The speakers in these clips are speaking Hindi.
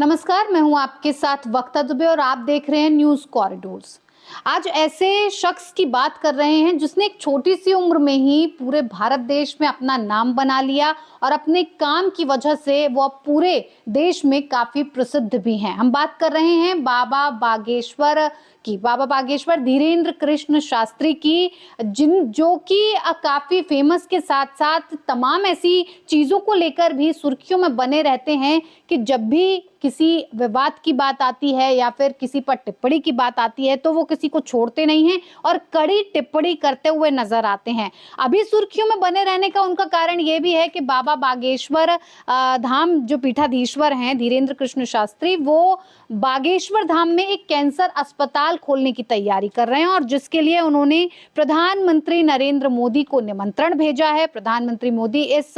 नमस्कार, मैं हूं आपके साथ वक्ता दुबे और आप देख रहे हैं न्यूज कॉरिडोर्स। आज ऐसे शख्स की बात कर रहे हैं जिसने एक छोटी सी उम्र में ही पूरे भारत देश में अपना नाम बना लिया और अपने काम की वजह से वो अब पूरे देश में काफी प्रसिद्ध भी हैं। हम बात कर रहे हैं बाबा बागेश्वर की, बाबा बागेश्वर धीरेन्द्र कृष्ण शास्त्री की, जो कि काफी फेमस के साथ साथ तमाम ऐसी चीजों को लेकर भी सुर्खियों में बने रहते हैं कि जब भी किसी विवाद की बात आती है या फिर किसी पर टिप्पणी की बात आती है तो वो किसी को छोड़ते नहीं हैं और कड़ी टिप्पणी करते हुए नजर आते हैं। अभी सुर्खियों में बने रहने का उनका कारण ये भी है कि बाबा बागेश्वर धाम जो पीठाधीश्वर हैं धीरेन्द्र कृष्ण शास्त्री, वो बागेश्वर धाम में एक कैंसर अस्पताल खोलने की तैयारी कर रहे हैं और जिसके लिए उन्होंने प्रधानमंत्री नरेंद्र मोदी को निमंत्रण भेजा है। प्रधानमंत्री मोदी इस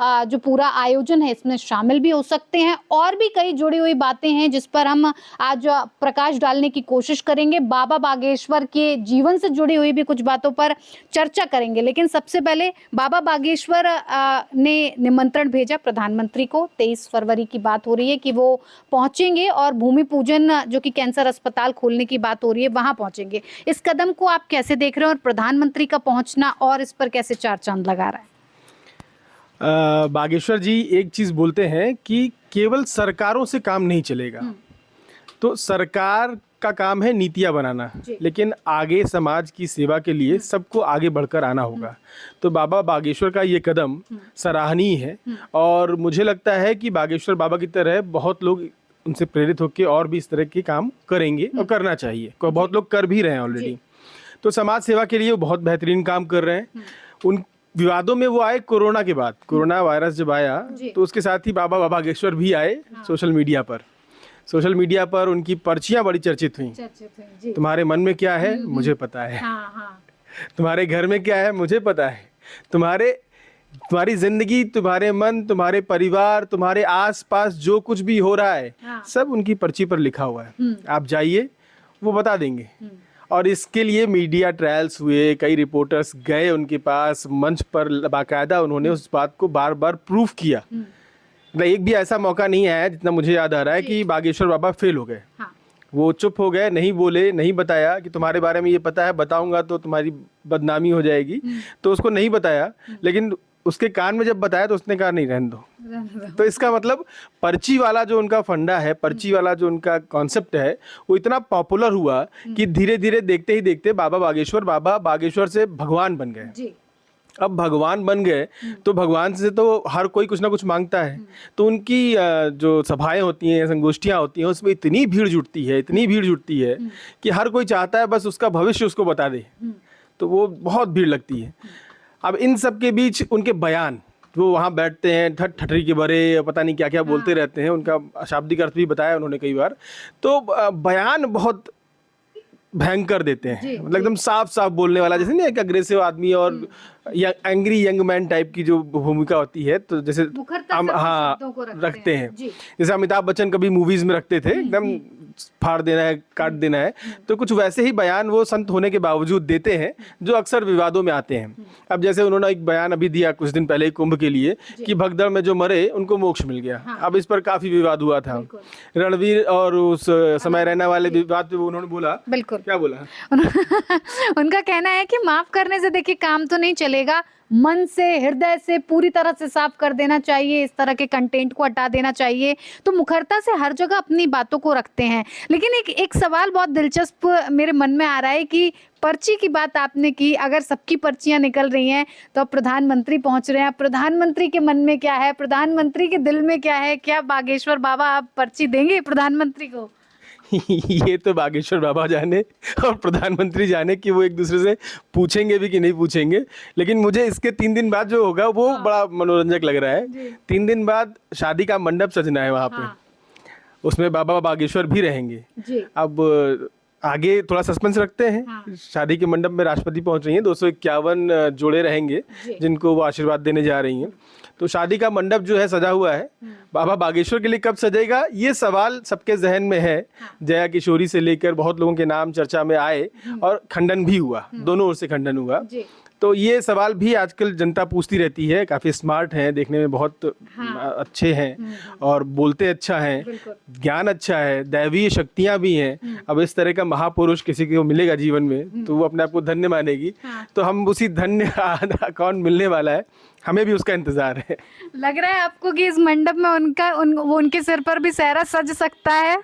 जो पूरा आयोजन है इसमें शामिल भी हो सकते हैं और भी कई जुड़ी हुई बातें हैं जिस पर हम आज प्रकाश डालने की कोशिश करेंगे। बाबा बागेश्वर के जीवन से जुड़ी हुई भी कुछ बातों पर चर्चा करेंगे, लेकिन सबसे पहले बाबा बागेश्वर ने निमंत्रण भेजा प्रधानमंत्री को। 23 फरवरी की बात हो रही है कि वो पहुंचेंगे और भूमि पूजन जो कि कैंसर अस्पताल खोलने की बात हो रही है वहां पहुंचेंगे। इस कदम को आप कैसे देख रहे हैं और प्रधानमंत्री का पहुंचना और इस पर कैसे चार चांद लगा रहा है? बागेश्वर जी एक चीज़ बोलते हैं कि केवल सरकारों से काम नहीं चलेगा। तो सरकार का काम है नीतियाँ बनाना, लेकिन आगे समाज की सेवा के लिए सबको आगे बढ़कर आना होगा। तो बाबा बागेश्वर का ये कदम सराहनीय है और मुझे लगता है कि बागेश्वर बाबा की तरह बहुत लोग उनसे प्रेरित होकर और भी इस तरह के काम करेंगे और करना चाहिए। बहुत लोग कर भी रहे हैं ऑलरेडी। तो समाज सेवा के लिए वो बहुत बेहतरीन काम कर रहे हैं। उन विवादों में वो आए कोरोना के बाद, कोरोना वायरस जब आया तो उसके साथ ही बाबा बागेश्वर भी आए। सोशल मीडिया पर उनकी पर्चियां बड़ी चर्चित हुई। तुम्हारे मन में क्या है मुझे पता है, तुम्हारे घर में क्या है मुझे पता है, तुम्हारी जिंदगी, तुम्हारे मन, तुम्हारे परिवार, तुम्हारे आसपास जो कुछ भी हो रहा है सब उनकी पर्ची पर लिखा हुआ है। आप जाइए, वो बता देंगे। और इसके लिए मीडिया ट्रायल्स हुए, कई रिपोर्टर्स गए उनके पास, मंच पर बाकायदा उन्होंने उस बात को बार बार प्रूफ किया। एक भी ऐसा मौका नहीं आया जितना मुझे याद आ रहा है कि बागेश्वर बाबा फेल हो गए। वो चुप हो गए, नहीं बोले, नहीं बताया कि तुम्हारे बारे में ये पता है, बताऊंगा तो तुम्हारी बदनामी हो जाएगी, तो उसको नहीं बताया। लेकिन उसके कान में जब बताया तो उसने कहा नहीं, रहने दो। तो इसका मतलब पर्ची वाला जो उनका फंडा है, पर्ची वाला जो उनका कॉन्सेप्ट है, वो इतना पॉपुलर हुआ कि धीरे धीरे देखते ही देखते बाबा बागेश्वर से भगवान बन गए। अब भगवान बन गए तो भगवान से तो हर कोई कुछ ना कुछ मांगता है। तो उनकी जो सभाएं होती हैं, संगोष्ठियां होती हैं, उसमें इतनी भीड़ जुटती है कि हर कोई चाहता है बस उसका भविष्य उसको बता दे। तो वो बहुत भीड़ लगती है। अब इन सब के बीच उनके बयान, वो वहाँ बैठते हैं ठटरी के बरे, पता नहीं क्या क्या बोलते रहते हैं। उनका शाब्दिक अर्थ भी बताया उन्होंने कई बार। तो बयान बहुत भयंकर देते हैं, मतलब एकदम साफ साफ बोलने वाला, जैसे नहीं एक अग्रेसिव आदमी और एंग्री यंग मैन टाइप की जो भूमिका होती है, तो जैसे हम रखते हैं। जैसे अमिताभ बच्चन कभी मूवीज में रखते थे, एकदम फाड़ देना है, काट देना है। तो कुछ वैसे ही बयान वो संत होने के बावजूद देते हैं जो अक्सर विवादों में आते हैं। अब जैसे उन्होंने एक बयान अभी दिया कुछ दिन पहले कुंभ के लिए कि भगदड़ में जो मरे उनको मोक्ष मिल गया। अब इस पर काफी विवाद हुआ था। रणवीर और उस समय रैना वाले विवाद पे उन्होंने बोला, बिल्कुल क्या बोला उनका कहना है कि माफ करने से देखिए काम तो नहीं चलेगा, मन से, हृदय से पूरी तरह से साफ कर देना चाहिए, इस तरह के कंटेंट को हटा देना चाहिए। तो मुखरता से हर जगह अपनी बातों को रखते हैं। लेकिन एक सवाल बहुत दिलचस्प मेरे मन में आ रहा है कि पर्ची की बात आपने की, अगर सबकी पर्चियां निकल रही हैं तो अब प्रधानमंत्री पहुंच रहे हैं। प्रधानमंत्री के मन में क्या है, प्रधानमंत्री के दिल में क्या है? क्या बागेश्वर बाबा आप पर्ची देंगे प्रधानमंत्री को? ये तो बागेश्वर बाबा जाने और प्रधानमंत्री जाने कि वो एक दूसरे से पूछेंगे भी कि नहीं पूछेंगे। लेकिन मुझे इसके 3 दिन बाद जो होगा वो बड़ा मनोरंजक लग रहा है। 3 दिन बाद शादी का मंडप सजना है वहाँ पे, उसमें बाबा बागेश्वर भी रहेंगे। अब आगे थोड़ा सस्पेंस रखते हैं। शादी के मंडप में राष्ट्रपति पहुंच रही हैं, 251 जोड़े रहेंगे जिनको वो आशीर्वाद देने जा रही हैं। तो शादी का मंडप जो है सजा हुआ है। बाबा बागेश्वर के लिए कब सजेगा ये सवाल सबके जहन में है। जया किशोरी से लेकर बहुत लोगों के नाम चर्चा में आए और खंडन भी हुआ, दोनों ओर से खंडन हुआ। तो ये सवाल भी आजकल जनता पूछती रहती है। काफ़ी स्मार्ट हैं, देखने में बहुत अच्छे हैं और बोलते अच्छा हैं, ज्ञान अच्छा है, दैवीय शक्तियाँ भी हैं। अब इस तरह का महापुरुष किसी को मिलेगा जीवन में तो वो अपने आप को धन्य मानेगी। तो हम उसी धन्य कौन मिलने वाला है, हमें भी उसका इंतजार है। लग रहा है आपको कि इस मंडप में वो उनके सिर पर भी सेहरा सज सकता है?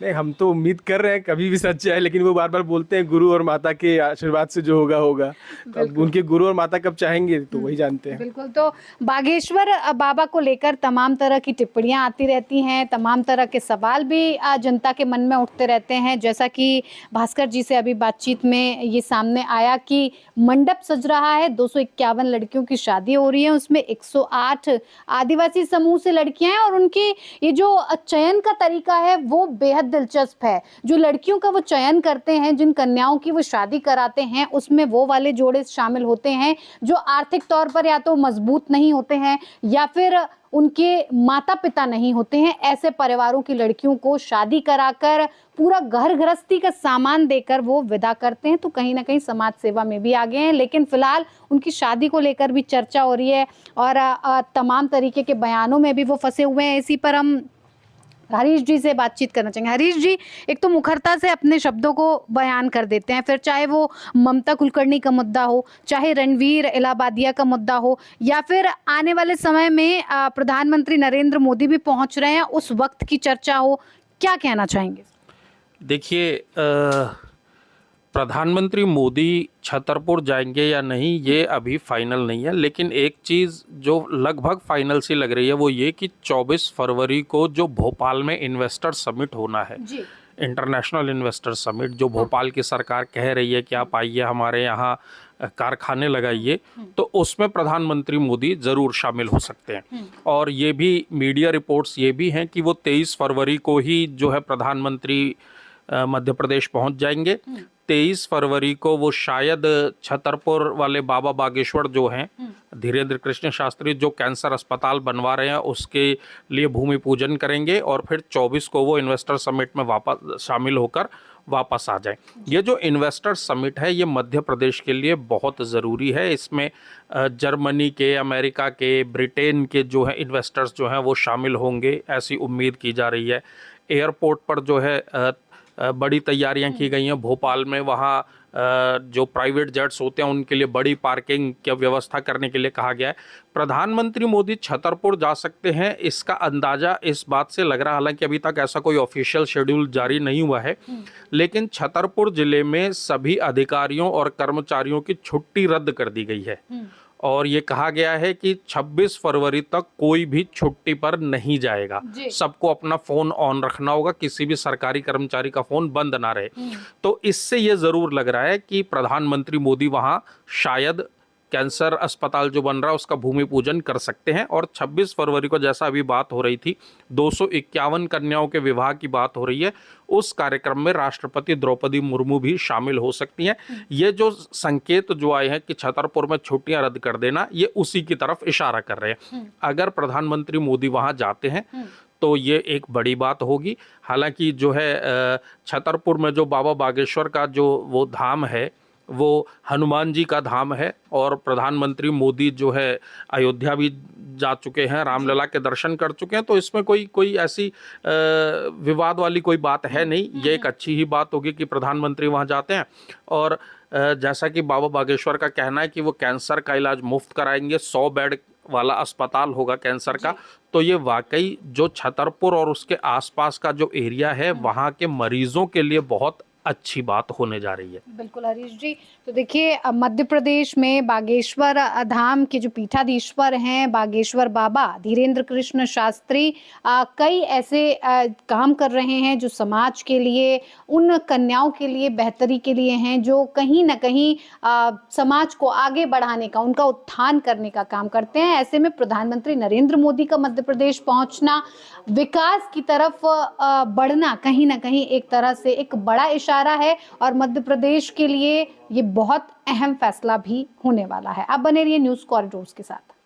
नहीं, हम तो उम्मीद कर रहे हैं कभी भी सच जाए, लेकिन वो बार बार बोलते हैं गुरु और माता के आशीर्वाद से जो होगा होगा। तो अब उनके गुरु और माता कब चाहेंगे तो वही जानते हैं। बिल्कुल। तो बागेश्वर बाबा को लेकर तमाम तरह की टिप्पणियां आती रहती हैं, तमाम तरह के सवाल भी जनता के मन में उठते रहते हैं। जैसा कि भास्कर जी से अभी बातचीत में ये सामने आया कि मंडप सज रहा है, 251 लड़कियों की शादी हो रही है, उसमें 108 आदिवासी समूह से लड़कियां हैं और उनकी ये जो चयन का तरीका है वो बेहद दिलचस्प है। जो लड़कियों का वो चयन करते हैं, जिन कन्याओं की वो शादी कराते हैं, उसमें वो वाले जोड़े शामिल होते हैं जो आर्थिक तौर पर या तो मजबूत नहीं होते हैं या फिर उनके माता पिता नहीं होते हैं। ऐसे परिवारों की लड़कियों को शादी कराकर पूरा घर गृहस्थी का सामान देकर वो विदा करते हैं। तो कहीं ना कहीं समाज सेवा में भी आगे हैं, लेकिन फिलहाल उनकी शादी को लेकर भी चर्चा हो रही है और तमाम तरीके के बयानों में भी वो फंसे हुए हैं। इसी पर हम हरीश जी से बातचीत करना चाहेंगे। हरीश जी, एक तो मुखरता से अपने शब्दों को बयान कर देते हैं, फिर चाहे वो ममता कुलकर्णी का मुद्दा हो, चाहे रणवीर इलाहाबादिया का मुद्दा हो, या फिर आने वाले समय में प्रधानमंत्री नरेंद्र मोदी भी पहुंच रहे हैं, उस वक्त की चर्चा हो, क्या कहना चाहेंगे? देखिए, प्रधानमंत्री मोदी छतरपुर जाएंगे या नहीं ये अभी फाइनल नहीं है, लेकिन एक चीज़ जो लगभग फाइनल सी लग रही है वो ये कि 24 फरवरी को जो भोपाल में इन्वेस्टर समिट होना है, इंटरनेशनल इन्वेस्टर समिट, जो भोपाल की सरकार कह रही है कि आप आइए हमारे यहाँ कारखाने लगाइए, तो उसमें प्रधानमंत्री मोदी ज़रूर शामिल हो सकते हैं। और ये भी मीडिया रिपोर्ट्स ये भी हैं कि वो 23 फरवरी को ही जो है प्रधानमंत्री मध्य प्रदेश पहुंच जाएंगे। 23 फरवरी को वो शायद छतरपुर वाले बाबा बागेश्वर जो हैं, धीरेन्द्र कृष्ण शास्त्री, जो कैंसर अस्पताल बनवा रहे हैं, उसके लिए भूमि पूजन करेंगे और फिर 24 को वो इन्वेस्टर समिट में वापस शामिल होकर वापस आ जाएं। ये जो इन्वेस्टर समिट है ये मध्य प्रदेश के लिए बहुत ज़रूरी है। इसमें जर्मनी के, अमेरिका के, ब्रिटेन के जो है इन्वेस्टर्स जो हैं वो शामिल होंगे, ऐसी उम्मीद की जा रही है। एयरपोर्ट पर जो है बड़ी तैयारियां की गई हैं भोपाल में। वहाँ जो प्राइवेट जेट्स होते हैं उनके लिए बड़ी पार्किंग की व्यवस्था करने के लिए कहा गया है। प्रधानमंत्री मोदी छतरपुर जा सकते हैं, इसका अंदाज़ा इस बात से लग रहा है, हालांकि अभी तक ऐसा कोई ऑफिशियल शेड्यूल जारी नहीं हुआ है, लेकिन छतरपुर जिले में सभी अधिकारियों और कर्मचारियों की छुट्टी रद्द कर दी गई है और ये कहा गया है कि 26 फरवरी तक कोई भी छुट्टी पर नहीं जाएगा। सबको अपना फ़ोन ऑन रखना होगा, किसी भी सरकारी कर्मचारी का फ़ोन बंद ना रहे। तो इससे ये ज़रूर लग रहा है कि प्रधानमंत्री मोदी वहाँ शायद कैंसर अस्पताल जो बन रहा है उसका भूमि पूजन कर सकते हैं। और 26 फरवरी को जैसा अभी बात हो रही थी, 251 कन्याओं के विवाह की बात हो रही है, उस कार्यक्रम में राष्ट्रपति द्रौपदी मुर्मू भी शामिल हो सकती हैं। ये जो संकेत जो आए हैं कि छतरपुर में छुट्टियां रद्द कर देना, ये उसी की तरफ इशारा कर रहे हैं। अगर प्रधानमंत्री मोदी वहां जाते हैं तो ये एक बड़ी बात होगी। हालांकि जो है छतरपुर में जो बाबा बागेश्वर का जो वो धाम है वो हनुमान जी का धाम है और प्रधानमंत्री मोदी जो है अयोध्या भी जा चुके हैं, रामलला के दर्शन कर चुके हैं, तो इसमें कोई ऐसी विवाद वाली कोई बात है नहीं। ये एक अच्छी ही बात होगी कि प्रधानमंत्री वहां जाते हैं। और जैसा कि बाबा बागेश्वर का कहना है कि वो कैंसर का इलाज मुफ्त कराएंगे, 100 बेड वाला अस्पताल होगा कैंसर का, तो ये वाकई जो छतरपुर और उसके आसपास का जो एरिया है वहाँ के मरीजों के लिए बहुत अच्छी बात होने जा रही है। बिल्कुल हरीश जी, तो देखिए मध्य प्रदेश में बागेश्वर धाम के जो पीठाधीश्वर हैं, बागेश्वर बाबा धीरेन्द्र कृष्ण शास्त्री, कई ऐसे काम कर रहे हैं जो समाज के लिए, उन कन्याओं के लिए, बेहतरी के लिए हैं, जो कहीं ना कहीं समाज को आगे बढ़ाने का, उनका उत्थान करने का काम करते हैं। ऐसे में प्रधानमंत्री नरेंद्र मोदी का मध्य प्रदेश पहुंचना, विकास की तरफ बढ़ना, कहीं ना कहीं एक तरह से एक बड़ा इशारा है और मध्य प्रदेश के लिए ये बहुत अहम फैसला भी होने वाला है। आप बने रहिए न्यूज़ कॉरिडोर्स के साथ।